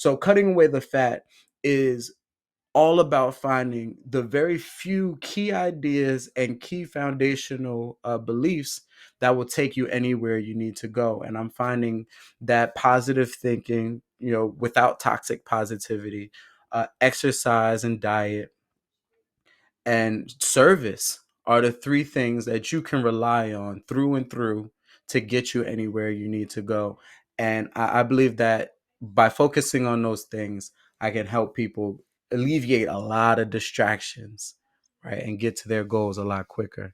So cutting away the fat is all about finding the very few key ideas and key foundational beliefs that will take you anywhere you need to go. And I'm finding that positive thinking, without toxic positivity, exercise and diet, and service are the three things that you can rely on through and through to get you anywhere you need to go. And I believe that by focusing on those things, I can help people alleviate a lot of distractions, right? And get to their goals a lot quicker.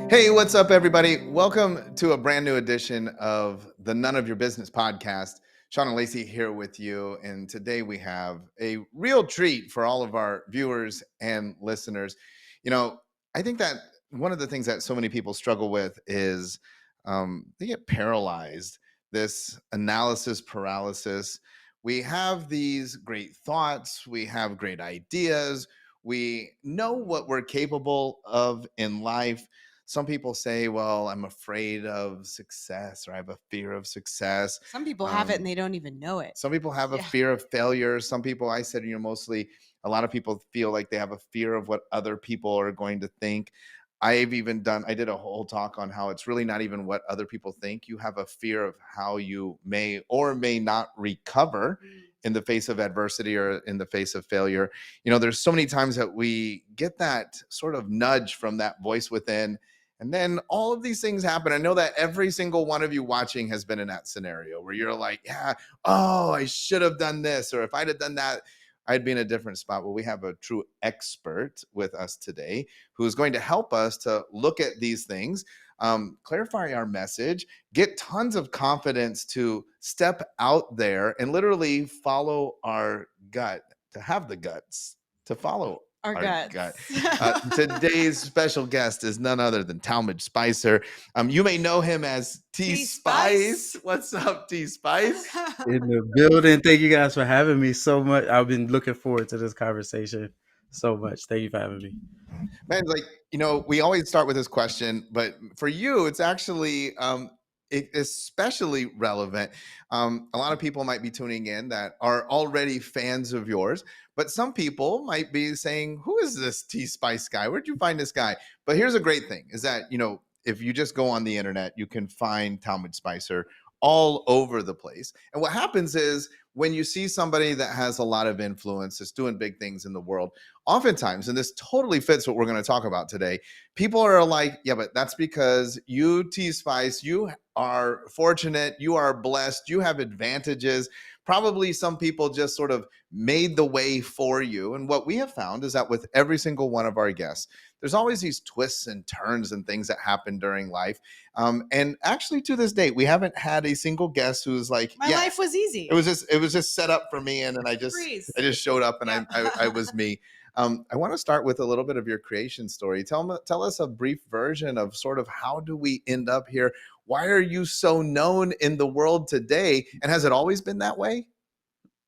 Hey, what's up, everybody? Welcome to a brand new edition of the None of Your Business podcast. Shawn and Lacey here with you. And today we have a real treat for all of our viewers and listeners. I think that one of the things that so many people struggle with is they get paralyzed, this analysis paralysis. We have these great thoughts, we have great ideas, we know what we're capable of in life. Some people say, well, I'm afraid of success, or I have a fear of success. Some people have it and they don't even know it. Some people have a fear of failure. Some people, I said, mostly a lot of people feel like they have a fear of what other people are going to think. I did a whole talk on how it's really not even what other people think. You have a fear of how you may or may not recover in the face of adversity or in the face of failure. There's so many times that we get that sort of nudge from that voice within, and then all of these things happen. I know that every single one of you watching has been in that scenario where you're like, I should have done this, or if I'd have done that, I'd be in a different spot. Well, we have a true expert with us today who is going to help us to look at these things, clarify our message, get tons of confidence to step out there and literally follow our gut, to have the guts to follow our gut. Today's special guest is none other than Talmadge Spicer. You may know him as T Spice. What's up, T Spice? In the building. Thank you guys for having me so much. I've been looking forward to this conversation so much. Thank you for having me. Man, we always start with this question, but for you, it's actually especially relevant. A lot of people might be tuning in that are already fans of yours, but some people might be saying, who is this T Spice guy? Where'd you find this guy? But here's a great thing is that, if you just go on the internet, you can find Talmadge Spicer all over the place. And what happens is when you see somebody that has a lot of influence, that's doing big things in the world, oftentimes, and this totally fits what we're going to talk about today, people are like, yeah, but that's because you, T Spice, you are fortunate, you are blessed, you have advantages. Probably some people just sort of made the way for you. And what we have found is that with every single one of our guests, there's always these twists and turns and things that happen during life. And actually, to this date, we haven't had a single guest who's like, my life was easy. It was just set up for me, and then I just showed up, and I was me. I want to start with a little bit of your creation story. Tell us a brief version of sort of how do we end up here? Why are you so known in the world today? And has it always been that way?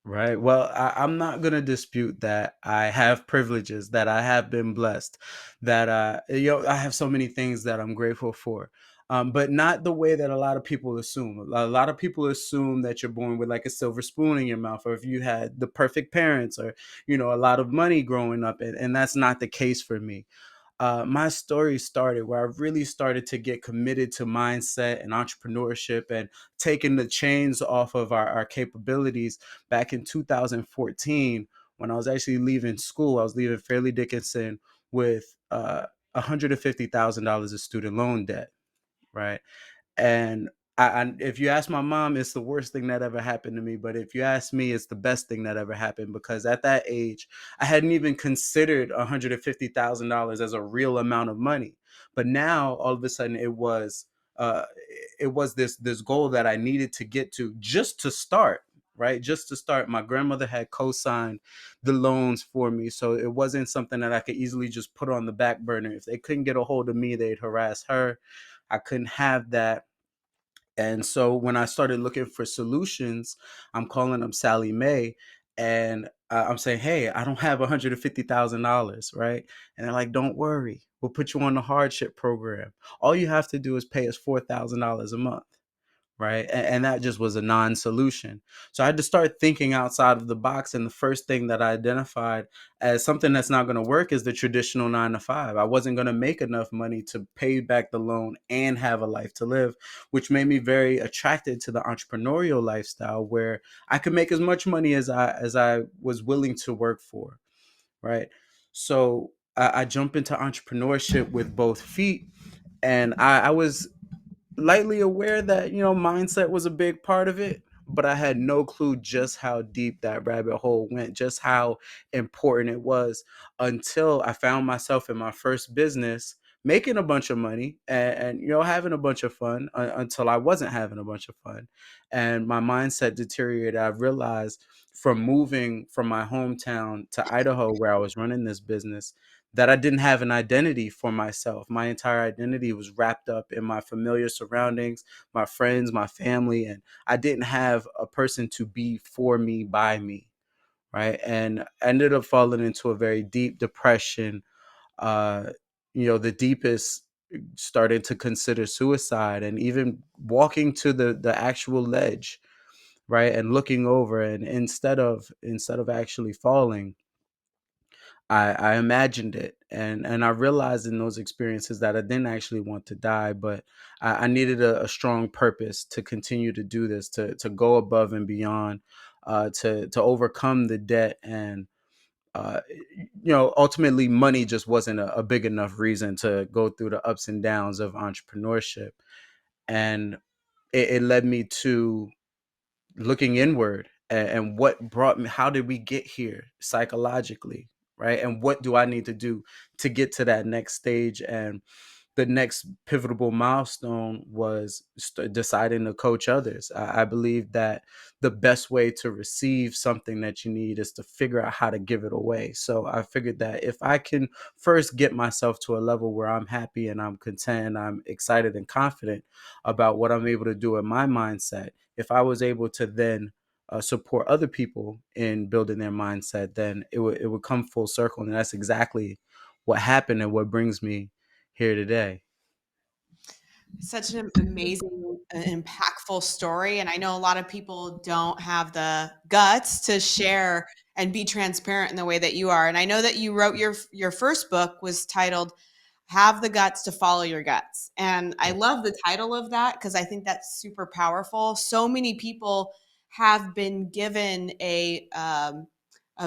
Right. Well, I'm not going to dispute that I have privileges, that I have been blessed, that I have so many things that I'm grateful for. But not the way that a lot of people assume. A lot of people assume that you're born with like a silver spoon in your mouth, or if you had the perfect parents, or a lot of money growing up, and that's not the case for me. My story started where I really started to get committed to mindset and entrepreneurship and taking the chains off of our capabilities back in 2014 when I was actually leaving school. I was leaving Fairleigh Dickinson with $150,000 of student loan debt, right? And if you ask my mom, it's the worst thing that ever happened to me. But if you ask me, it's the best thing that ever happened, because at that age, I hadn't even considered $150,000 as a real amount of money. But now, all of a sudden, it was this goal that I needed to get to just to start, right? Just to start, my grandmother had co-signed the loans for me. So it wasn't something that I could easily just put on the back burner. If they couldn't get a hold of me, they'd harass her. I couldn't have that. And so when I started looking for solutions, I'm calling up Sally Mae, and I'm saying, hey, I don't have $150,000, right? And they're like, don't worry, we'll put you on the hardship program. All you have to do is pay us $4,000 a month, right? And that just was a non-solution. So I had to start thinking outside of the box. And the first thing that I identified as something that's not going to work is the traditional 9 to 5. I wasn't going to make enough money to pay back the loan and have a life to live, which made me very attracted to the entrepreneurial lifestyle where I could make as much money as I was willing to work for, right? So I jumped into entrepreneurship with both feet, and I was lightly aware that mindset was a big part of it, but I had no clue just how deep that rabbit hole went, just how important it was, until I found myself in my first business making a bunch of money and having a bunch of fun, until I wasn't having a bunch of fun and my mindset deteriorated. I realized from moving from my hometown to Idaho, where I was running this business, that I didn't have an identity for myself. My entire identity was wrapped up in my familiar surroundings, my friends, my family, and I didn't have a person to be for me, by me, right? And I ended up falling into a very deep depression. Uh, the deepest, started to consider suicide, and even walking to the actual ledge, right, and looking over, and instead of actually falling, I imagined it, and I realized in those experiences that I didn't actually want to die, but I needed a strong purpose to continue to do this, to go above and beyond, to overcome the debt, and ultimately, money just wasn't a big enough reason to go through the ups and downs of entrepreneurship, and it led me to looking inward, and what brought me, how did we get here psychologically, right? And what do I need to do to get to that next stage? And the next pivotal milestone was deciding to coach others. I believe that the best way to receive something that you need is to figure out how to give it away. So I figured that if I can first get myself to a level where I'm happy and I'm content and I'm excited and confident about what I'm able to do in my mindset, if I was able to then support other people in building their mindset, then it would come full circle. And that's exactly what happened and what brings me here today. Such an amazing, impactful story. And I know a lot of people don't have the guts to share and be transparent in the way that you are. And I know that you wrote your first book was titled Have the Guts to Follow Your Guts. And I love the title of that because I think that's super powerful. So many people have been given a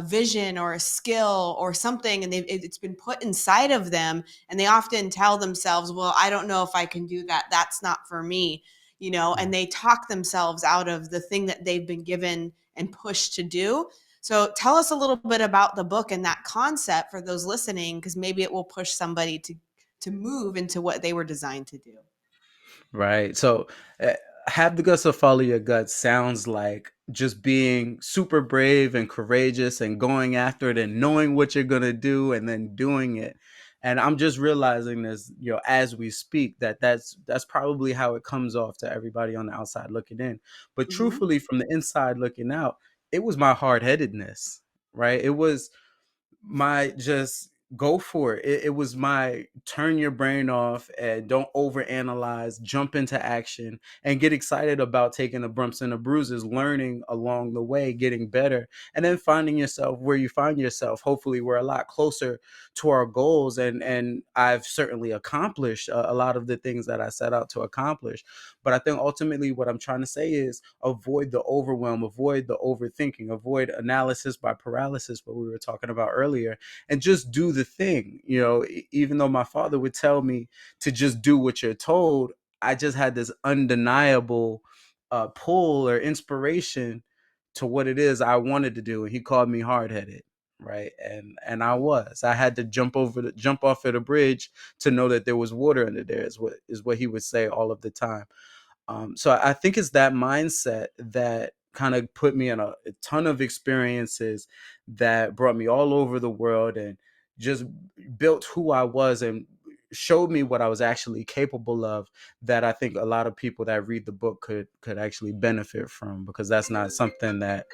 vision or a skill or something, and it's been put inside of them, and they often tell themselves, well, I don't know if I can do that, that's not for me, and they talk themselves out of the thing that they've been given and pushed to do. So tell us a little bit about the book and that concept for those listening, because maybe it will push somebody to move into what they were designed to do. Right. So, have the guts to follow your gut sounds like just being super brave and courageous and going after it and knowing what you're going to do and then doing it. And I'm just realizing this, as we speak, that's probably how it comes off to everybody on the outside looking in. But Mhm. truthfully, from the inside looking out, it was my hard-headedness, right? It was my just go for it. It was my turn your brain off and don't overanalyze, jump into action, and get excited about taking the bumps and the bruises, learning along the way, getting better, and then finding yourself where you find yourself. Hopefully, we're a lot closer to our goals, and I've certainly accomplished a lot of the things that I set out to accomplish. But I think ultimately, what I'm trying to say is avoid the overwhelm, avoid the overthinking, avoid analysis by paralysis, what we were talking about earlier, and just do the thing. Even though my father would tell me to just do what you're told, I just had this undeniable pull or inspiration to what it is I wanted to do. And he called me hard headed. Right. And I had to jump off of the bridge to know that there was water under there, is what he would say all of the time. So I think it's that mindset that kind of put me in a ton of experiences that brought me all over the world and just built who I was and showed me what I was actually capable of, that I think a lot of people that read the book could actually benefit from, because that's not something that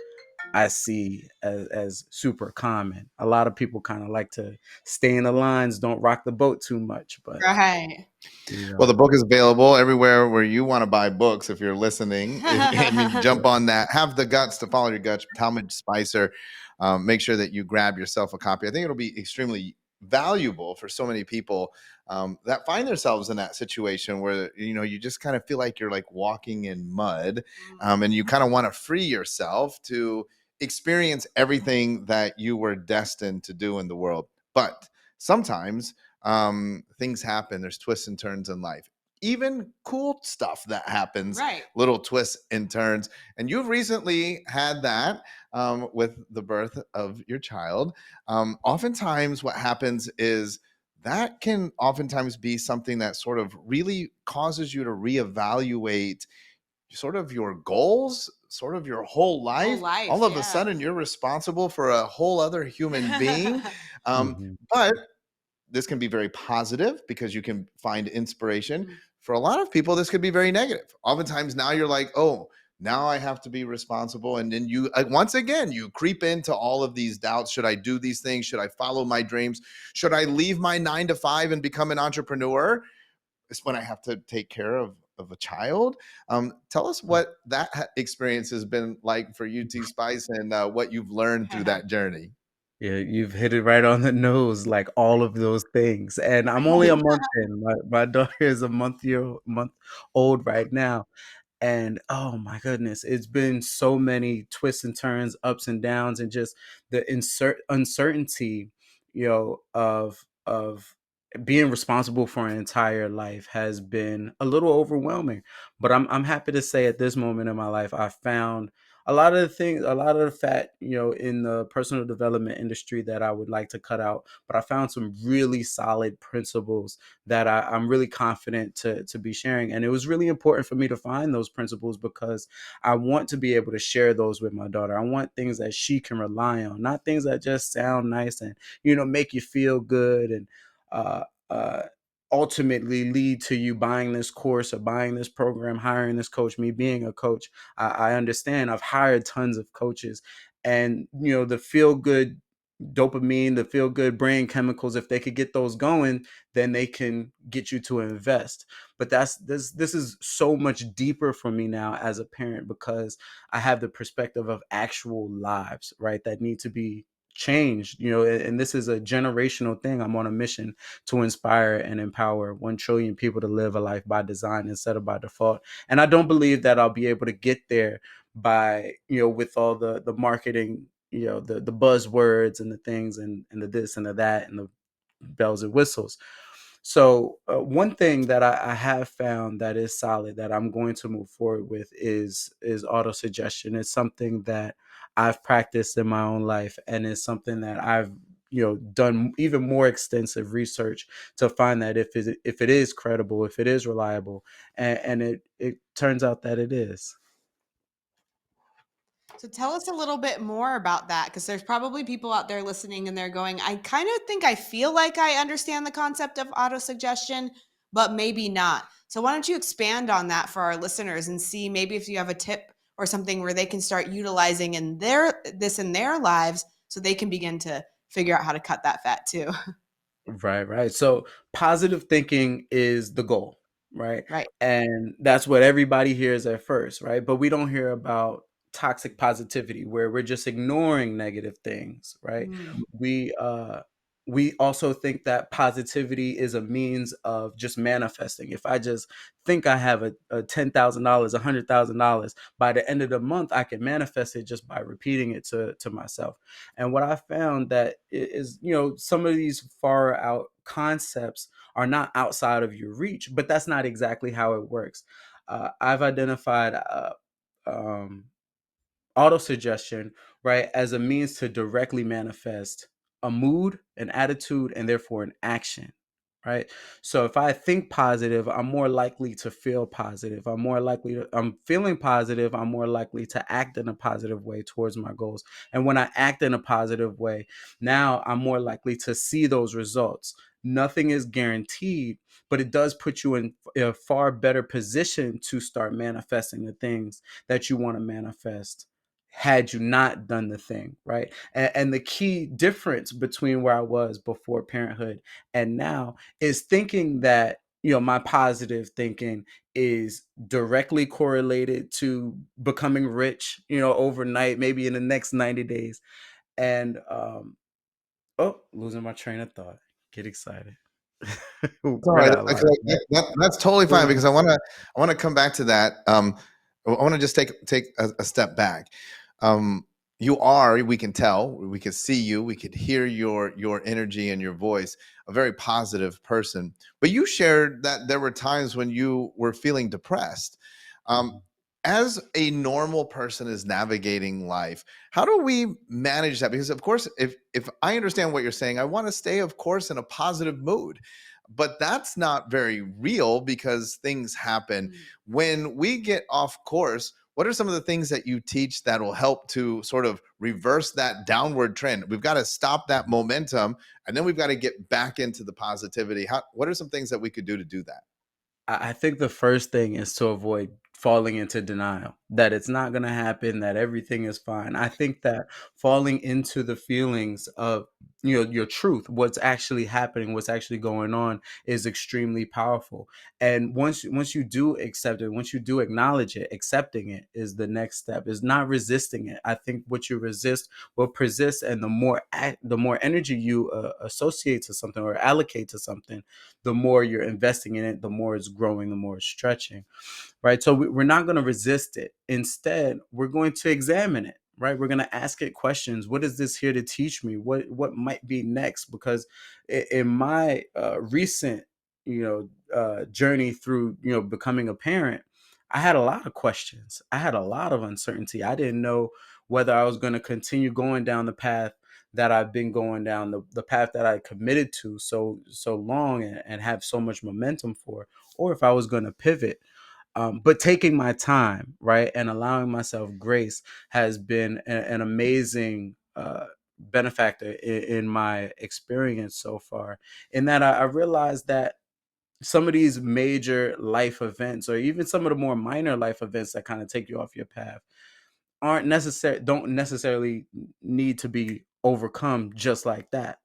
I see as super common. A lot of people kind of like to stay in the lines, don't rock the boat too much, but Right. you Well, know. the book is available everywhere where you want to buy books. If you're listening, I mean, jump on that. Have the guts to follow your guts. Talmadge Spicer. Make sure that you grab yourself a copy. I think it'll be extremely valuable for so many people that find themselves in that situation where you just kind of feel like you're like walking in mud, and you kind of want to free yourself to experience everything that you were destined to do in the world. But sometimes things happen. There's twists and turns in life, even cool stuff that happens, Right. little twists and turns. And you've recently had that with the birth of your child. Oftentimes what happens is that can oftentimes be something that sort of really causes you to reevaluate sort of your goals, sort of your whole Whole life. All life, of a yeah. sudden you're responsible for a whole other human being. Mhm. But this can be very positive because you can find inspiration. Mhm. For a lot of people, this could be very negative. Oftentimes now you're like, oh, now I have to be responsible. And then you, once again, you creep into all of these doubts. Should I do these things? Should I follow my dreams? Should I leave my 9 to 5 and become an entrepreneur? It's when I have to take care of a child. Tell us what that experience has been like for you, T Spice, and what you've learned through that journey. Yeah, you've hit it right on the nose, like all of those things. And I'm only a month in. My daughter is a month old right now. And oh my goodness, it's been so many twists and turns, ups and downs, and just the uncertainty, of being responsible for an entire life has been a little overwhelming. But I'm happy to say at this moment in my life, I found a lot of the things, a lot of the fat, in the personal development industry that I would like to cut out. But I found some really solid principles that I'm really confident to be sharing. And it was really important for me to find those principles because I want to be able to share those with my daughter. I want things that she can rely on, not things that just sound nice and make you feel good and uh, uh, ultimately lead to you buying this course or buying this program, hiring this coach. Me being a coach, I understand. I've hired tons of coaches, and the feel good dopamine, the feel good brain chemicals, if they could get those going, then they can get you to invest. But this is so much deeper for me now as a parent, because I have the perspective of actual lives, right, that need to be changed, and this is a generational thing. I'm on a mission to inspire and empower 1 trillion people to live a life by design instead of by default. And I don't believe that I'll be able to get there by, with all the marketing, the buzzwords and the things and the this and the that and the bells and whistles. So one thing that I have found that is solid that I'm going to move forward with is auto suggestion. It's something that I've practiced in my own life, and it's something that I've done even more extensive research to find that if it is credible, if it is reliable, and it turns out that it is. So tell us a little bit more about that, because there's probably people out there listening and they're going, I kind of think I feel like I understand the concept of autosuggestion, but maybe not. So why don't you expand on that for our listeners and see maybe if you have a tip or something where they can start utilizing in their lives so they can begin to figure out how to cut that fat too. Right, right. So positive thinking is the goal, right? Right. And that's what everybody hears at first, right? But we don't hear about toxic positivity where we're just ignoring negative things, right? Mm. We also think that positivity is a means of just manifesting. If I just think I have a $10,000, $100,000, by the end of the month, I can manifest it just by repeating it to myself. And what I found that is, some of these far out concepts are not outside of your reach, but that's not exactly how it works. I've identified um, auto suggestion, right, as a means to directly manifest a mood, an attitude, and therefore an action. right? So if I think positive, I'm more likely to feel positive. I'm feeling positive, I'm more likely to act in a positive way towards my goals. And when I act in a positive way, now I'm more likely to see those results. Nothing is guaranteed, but it does put you in a far better position to start manifesting the things that you want to manifest had you not done the thing, right? And the key difference between where I was before parenthood and now is thinking that, my positive thinking is directly correlated to becoming rich, overnight, maybe in the next 90 days. And oh, losing my train of thought. Get excited. It's all Where did right. I lie? That's totally fine because I want to come back to that. I want to just take a step back. Um, we can tell, we can see you, we could hear your energy and your voice, a very positive person. But you shared that there were times when you were feeling depressed. Um, as a normal person is navigating life, how do we manage that? Because of course, if I understand what you're saying, I want to stay, of course, in a positive mood, but that's not very real because things happen. When we get off course, what are some of the things that you teach that will help to sort of reverse that downward trend? We've got to stop that momentum, and then we've got to get back into the positivity. What are some things that we could do to do that? I think the first thing is to avoid falling into denial that it's not going to happen, that everything is fine. I think that falling into the feelings of, your truth, what's actually happening, what's actually going on, is extremely powerful. And once you do accept it, once you do acknowledge it, accepting it is the next step. Is not resisting it. I think what you resist will persist, and the more energy you associate to something or allocate to something, the more you're investing in it, the more it's growing, the more it's stretching, right? So we're not going to resist it. Instead, we're going to examine it, right? We're going to ask it questions. What is this here to teach me? What might be next? Because in my recent, journey through, becoming a parent, I had a lot of questions. I had a lot of uncertainty. I didn't know whether I was going to continue going down the path that I've been going down, the path that I committed to so long, and have so much momentum for, or if I was going to pivot. But taking my time, right, and allowing myself grace has been an amazing benefactor in my experience so far. In that I realized that some of these major life events, or even some of the more minor life events that kind of take you off your path, don't necessarily need to be overcome just like that.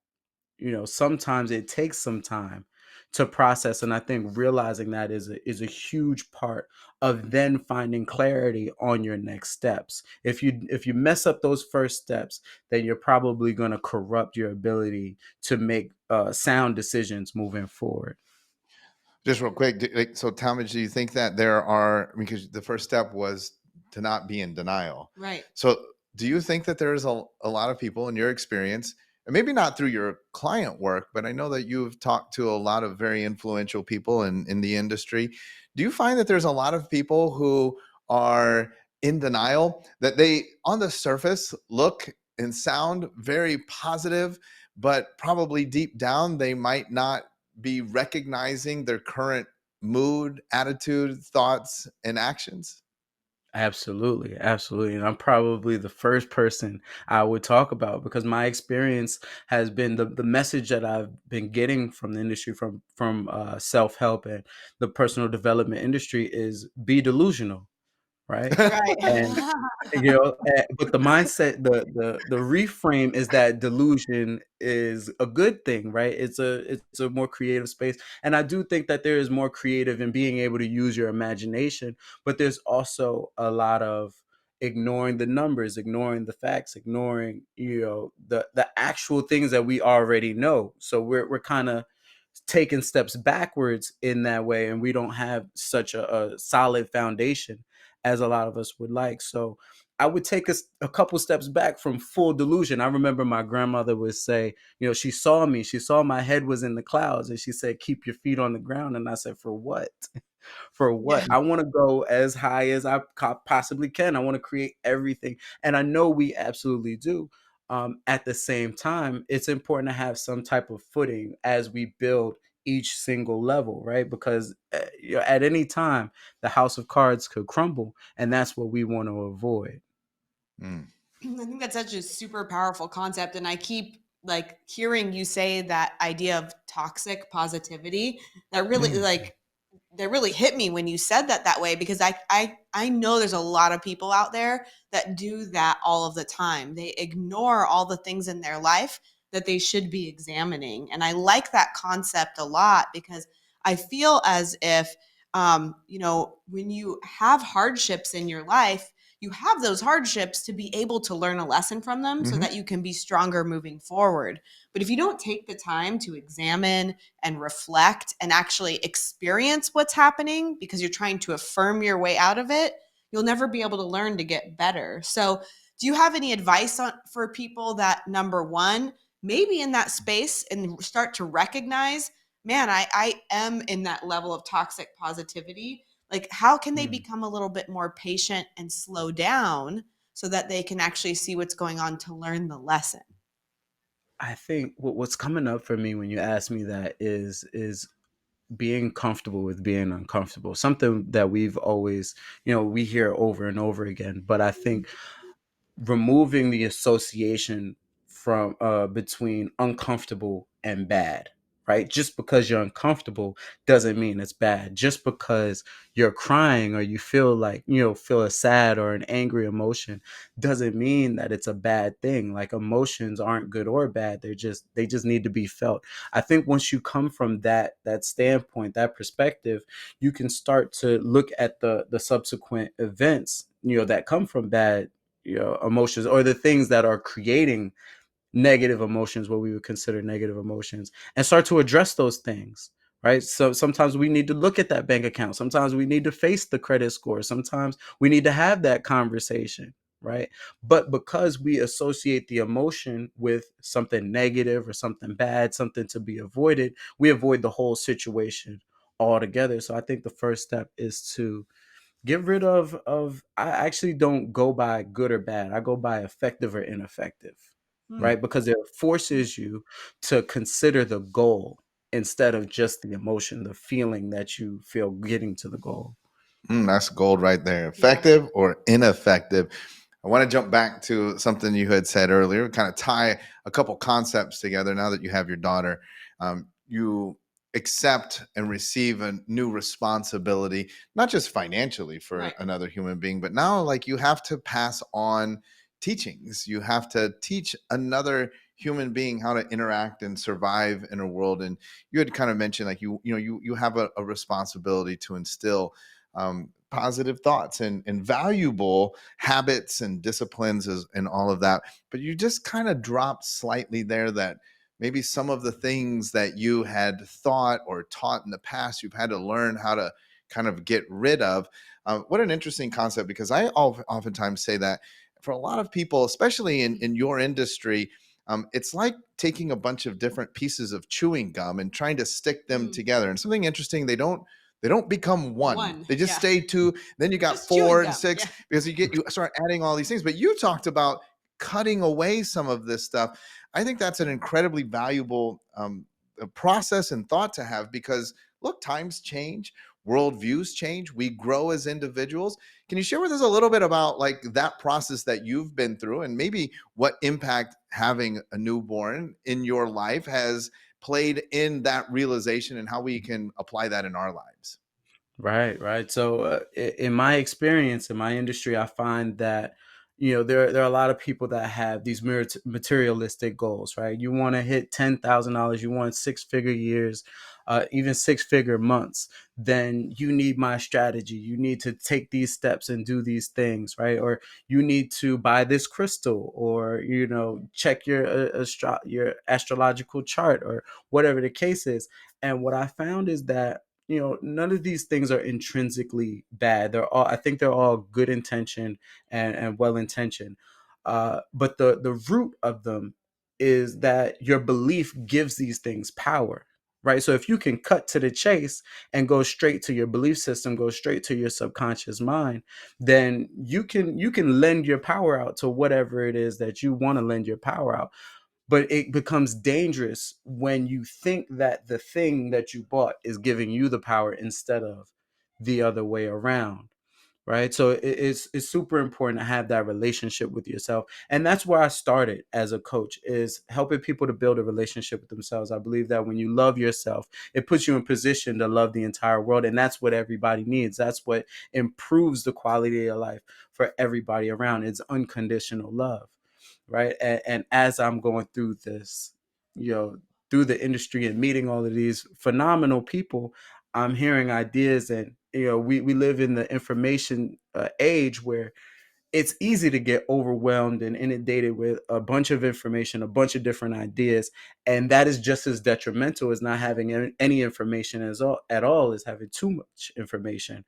Sometimes it takes some time to process, and I think realizing that is a huge part of then finding clarity on your next steps. If you mess up those first steps, then you're probably going to corrupt your ability to make sound decisions moving forward. Just real quick, so Talmadge, do you think that there are, because the first step was to not be in denial? Right. So do you think that there's a lot of people in your experience, and maybe not through your client work, but I know that you've talked to a lot of very influential people in the industry. Do you find that there's a lot of people who are in denial, that they on the surface look and sound very positive, but probably deep down they might not be recognizing their current mood, attitude, thoughts, and actions? Absolutely, absolutely. And I'm probably the first person I would talk about, because my experience has been the message that I've been getting from the industry, from self-help and the personal development industry, is be delusional, right? Right. And but the mindset, the reframe is that delusion is a good thing, right? It's a more creative space, and I do think that there is more creative in being able to use your imagination, but there's also a lot of ignoring the numbers, ignoring the facts, ignoring, the actual things that we already know. So we're kind of taking steps backwards in that way, and we don't have such a solid foundation as a lot of us would like. So I would take a couple steps back from full delusion. I remember my grandmother would say, she saw me, she saw my head was in the clouds, and she said, keep your feet on the ground. And I said, for what? For what? Yeah. I want to go as high as I possibly can. I want to create everything. And I know we absolutely do. At the same time, it's important to have some type of footing as we build each single level, right? Because at any time the house of cards could crumble, and that's what we want to avoid. Mm. I think that's such a super powerful concept. And I keep like hearing you say that idea of toxic positivity that really Mm. like that really hit me when you said that way, because I know there's a lot of people out there that do that all of the time. They ignore all the things in their life that they should be examining. And I like that concept a lot, because I feel as if when you have hardships in your life, you have those hardships to be able to learn a lesson from them so Hmm. that you can be stronger moving forward. But if you don't take the time to examine and reflect and actually experience what's happening because you're trying to affirm your way out of it, you'll never be able to learn to get better. So, do you have any advice for people that, number one, maybe in that space and start to recognize, man, I am in that level of toxic positivity? Like, how can they become a little bit more patient and slow down so that they can actually see what's going on to learn the lesson? I think what's coming up for me when you ask me that is being comfortable with being uncomfortable. Something that we've always, we hear over and over again. But I think removing the association from between uncomfortable and bad, right? Just because you're uncomfortable doesn't mean it's bad. Just because you're crying or you feel like, feel a sad or an angry emotion doesn't mean that it's a bad thing. Like, emotions aren't good or bad. They just need to be felt. I think once you come from that standpoint, that perspective, you can start to look at the subsequent events, that come from bad, emotions, or the things that are creating negative emotions, what we would consider negative emotions, and start to address those things, right? So sometimes we need to look at that bank account. Sometimes we need to face the credit score. Sometimes we need to have that conversation, right? But because we associate the emotion with something negative or something bad, something to be avoided, we avoid the whole situation altogether. So I think the first step is to get rid of I actually don't go by good or bad. I go by effective or ineffective, Mm. right? Because it forces you to consider the goal instead of just the emotion, the feeling that you feel getting to the goal. That's gold right there. Yeah. Effective or ineffective. I want to jump back to something you had said earlier, kind of tie a couple concepts together now that you have your daughter. You accept and receive a new responsibility, not just financially for Right. another human being, but now like you have to pass on teachings. You have to teach another human being how to interact and survive in a world. And you had kind of mentioned like you have a responsibility to instill positive thoughts and valuable habits and disciplines and all of that. But you just kind of dropped slightly there that maybe some of the things that you had thought or taught in the past, you've had to learn how to kind of get rid of. What an interesting concept, because I oftentimes say that for a lot of people, especially in your industry, it's like taking a bunch of different pieces of chewing gum and trying to stick them Mm. together. And something interesting, they don't become one. One. They just Yeah. stay two. Then you got Just chewing four and gum. six Yeah. because you start adding all these things. But you talked about cutting away some of this stuff. I think that's an incredibly valuable process and thought to have, because look, times change, worldviews change, we grow as individuals. Can you share with us a little bit about like that process that you've been through, and maybe what impact having a newborn in your life has played in that realization and how we can apply that in our lives? Right, right. So, in my experience in my industry, I find that there are a lot of people that have these materialistic goals. Right, you want to hit $10,000, you want 6-figure years, even 6-figure months. Then you need my strategy. You need to take these steps and do these things, right? Or you need to buy this crystal, or check your your astrological chart, or whatever the case is. And what I found is that none of these things are intrinsically bad. I think they're all good intention and well intentioned. But the root of them is that your belief gives these things power, right? So if you can cut to the chase and go straight to your belief system, go straight to your subconscious mind, then you can lend your power out to whatever it is that you want to lend your power out. But it becomes dangerous when you think that the thing that you bought is giving you the power instead of the other way around. Right, so it's super important to have that relationship with yourself, and that's where I started as a coach, is helping people to build a relationship with themselves. I believe that when you love yourself, it puts you in position to love the entire world, and that's what everybody needs. That's what improves the quality of your life for everybody around. It's unconditional love, right? And as I'm going through this, you know, through the industry and meeting all of these phenomenal people, I'm hearing ideas. And we live in the information age where it's easy to get overwhelmed and inundated with a bunch of information, a bunch of different ideas, and that is just as detrimental as not having any information at all, as having too much information.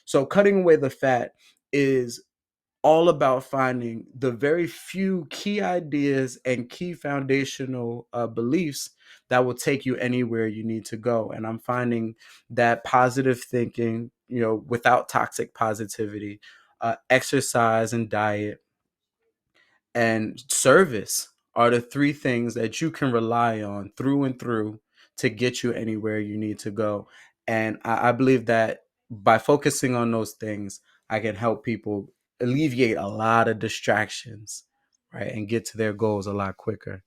So cutting away the fat is all about finding the very few key ideas and key foundational beliefs that will take you anywhere you need to go. And I'm finding that positive thinking, without toxic positivity, exercise and diet, and service are the three things that you can rely on through and through to get you anywhere you need to go. And I believe that by focusing on those things, I can help people alleviate a lot of distractions, right, and get to their goals a lot quicker.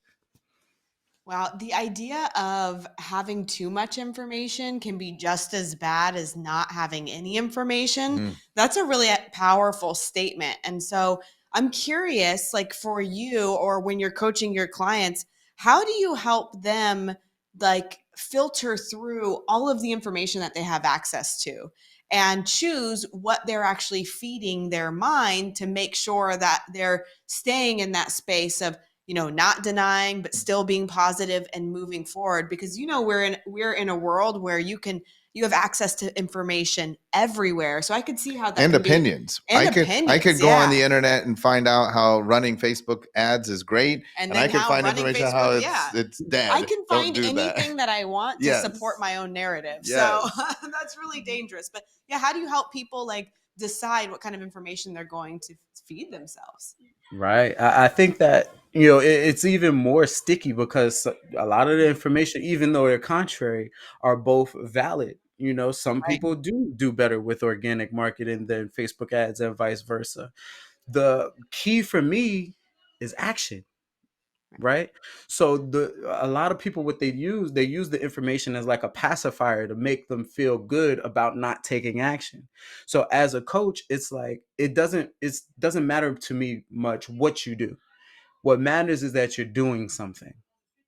Wow, the idea of having too much information can be just as bad as not having any information. Mhm. That's a really powerful statement. And so I'm curious, like for you or when you're coaching your clients, how do you help them like filter through all of the information that they have access to and choose what they're actually feeding their mind to make sure that they're staying in that space of not denying, but still being positive and moving forward? Because we're in a world where you have access to information everywhere. So I could see how that And can be, opinions. and I opinions, could go on yeah. the internet and find out how running Facebook ads is great, And and I then could how find running information how Facebook, yeah. it's I dead. can Don't find do that. anything that I want to support Yes. my own narrative. So Yes. that's really dangerous. But yeah, how do you help people like decide what kind of information they're going to feed themselves? Right. I think that, it's even more sticky because a lot of the information, even though they're contrary, are both valid. Some Right. people do better with organic marketing than Facebook ads and vice versa. The key for me is action, right? So a lot of people, what they use the information as like a pacifier to make them feel good about not taking action. So as a coach, it's like it doesn't matter to me much what you do. What matters is that you're doing something,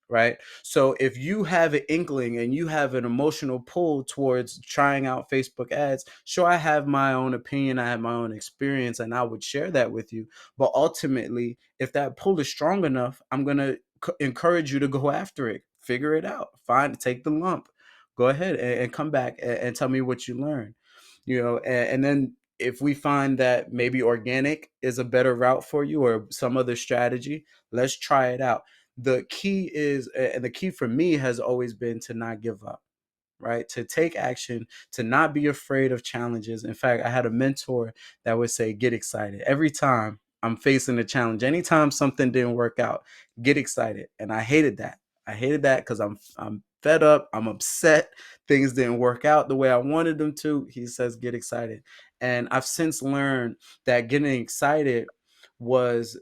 right? So if you have an inkling and you have an emotional pull towards trying out Facebook ads, sure, I have my own opinion, I have my own experience, and I would share that with you. But ultimately, if that pull is strong enough, I'm going to encourage you to go after it, figure it out, take the lump, go ahead and come back and tell me what you learned, and then if we find that maybe organic is a better route for you or some other strategy, let's try it out. The key for me has always been to not give up, right? To take action, to not be afraid of challenges. In fact, I had a mentor that would say, get excited. Every time I'm facing a challenge, anytime something didn't work out, get excited. And I hated that. I hated that because I'm fed up. I'm upset. Things didn't work out the way I wanted them to. He says, get excited. And I've since learned that getting excited was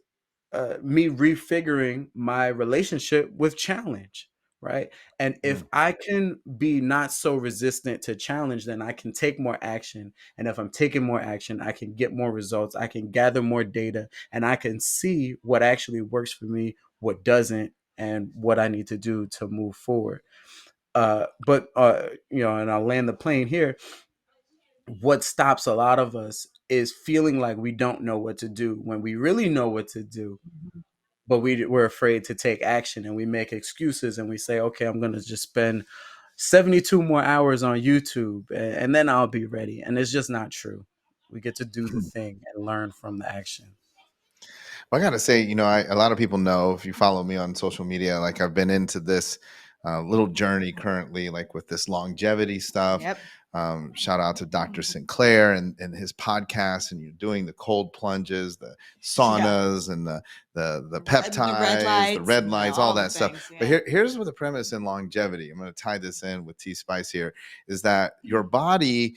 me refiguring my relationship with challenge, right? And if Mm. I can be not so resistant to challenge, then I can take more action. And if I'm taking more action, I can get more results. I can gather more data and I can see what actually works for me, what doesn't, and what I need to do to move forward. And I'll land the plane here. What stops a lot of us is feeling like we don't know what to do when we really know what to do, but we're afraid to take action, and we make excuses and we say, okay, I'm going to just spend 72 more hours on YouTube and then I'll be ready. And it's just not true. We get to do the thing and learn from the action. Well, I gotta say, a lot of people know if you follow me on social media, like I've been into this little journey currently, like with this longevity stuff. Yep. Shout out to Dr. Sinclair and his podcast, and you're doing the cold plunges, the saunas, and the peptides, the red lights, all that stuff. Things, yeah. But here's what the premise in longevity. I'm going to tie this in with T Spice here, is that your body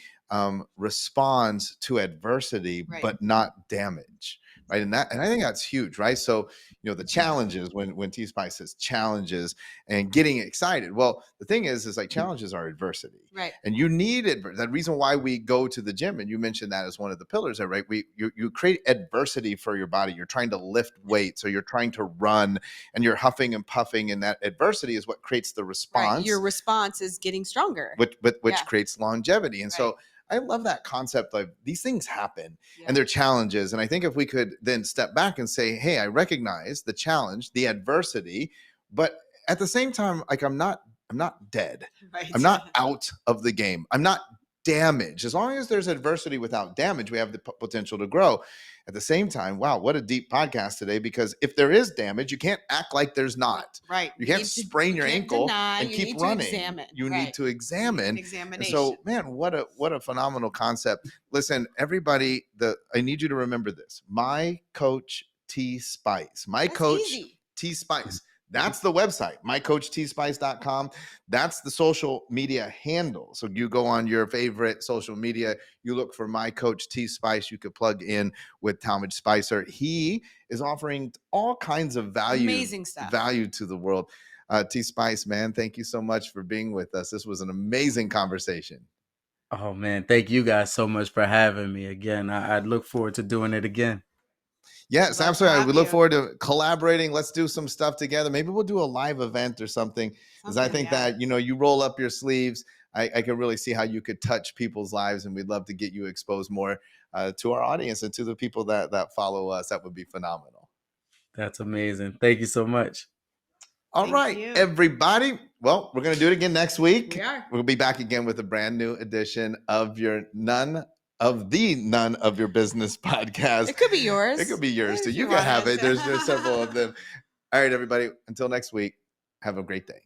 responds to adversity, Right. but not damage. Right. And I think that's huge. Right. So, the challenges, when T Spice says challenges and getting excited. Well, the thing is like challenges are adversity. Right. And you need it. That reason why we go to the gym, and you mentioned that as one of the pillars there, right? You create adversity for your body. You're trying to lift weights, or you're trying to run, and you're huffing and puffing, and that adversity is what creates the response. Right. Your response is getting stronger. Which creates longevity. And so I love that concept of these things happen and they're challenges. And I think if we could then step back and say, hey, I recognize the challenge, the adversity, but at the same time, like I'm not dead. Right. I'm not out of the game. I'm not damaged. As long as there's adversity without damage, we have the potential to grow. At the same time, wow, what a deep podcast today, because if there is damage, you can't act like there's not. Right. You can't sprain your ankle and keep running. You need to examine. Examination. And so, man, what a phenomenal concept. Listen, everybody, I need you to remember this. My Coach T Spice. That's Coach easy. T Spice. That's the website, mycoachTspice.com. That's the social media handle. So you go on your favorite social media, you look for My Coach T Spice. You could plug in with Talmadge Spicer. He is offering all kinds of Amazing stuff. Value to the world. T Spice, man, thank you so much for being with us. This was an amazing conversation. Oh, man, thank you guys so much for having me again. I'd look forward to doing it again. Yes, absolutely. We look forward to collaborating. Let's do some stuff together. Maybe we'll do a live event or something. Because I think that, you roll up your sleeves. I can really see how you could touch people's lives, and we'd love to get you exposed more to our audience and to the people that follow us. That would be phenomenal. That's amazing. Thank you so much. All right, everybody. Well, we're going to do it again next week. We are. We'll be back again with a brand new edition of your None of Your Business podcast. It could be yours. It could be yours too. You can have it. There's several of them. All right, everybody. Until next week, have a great day.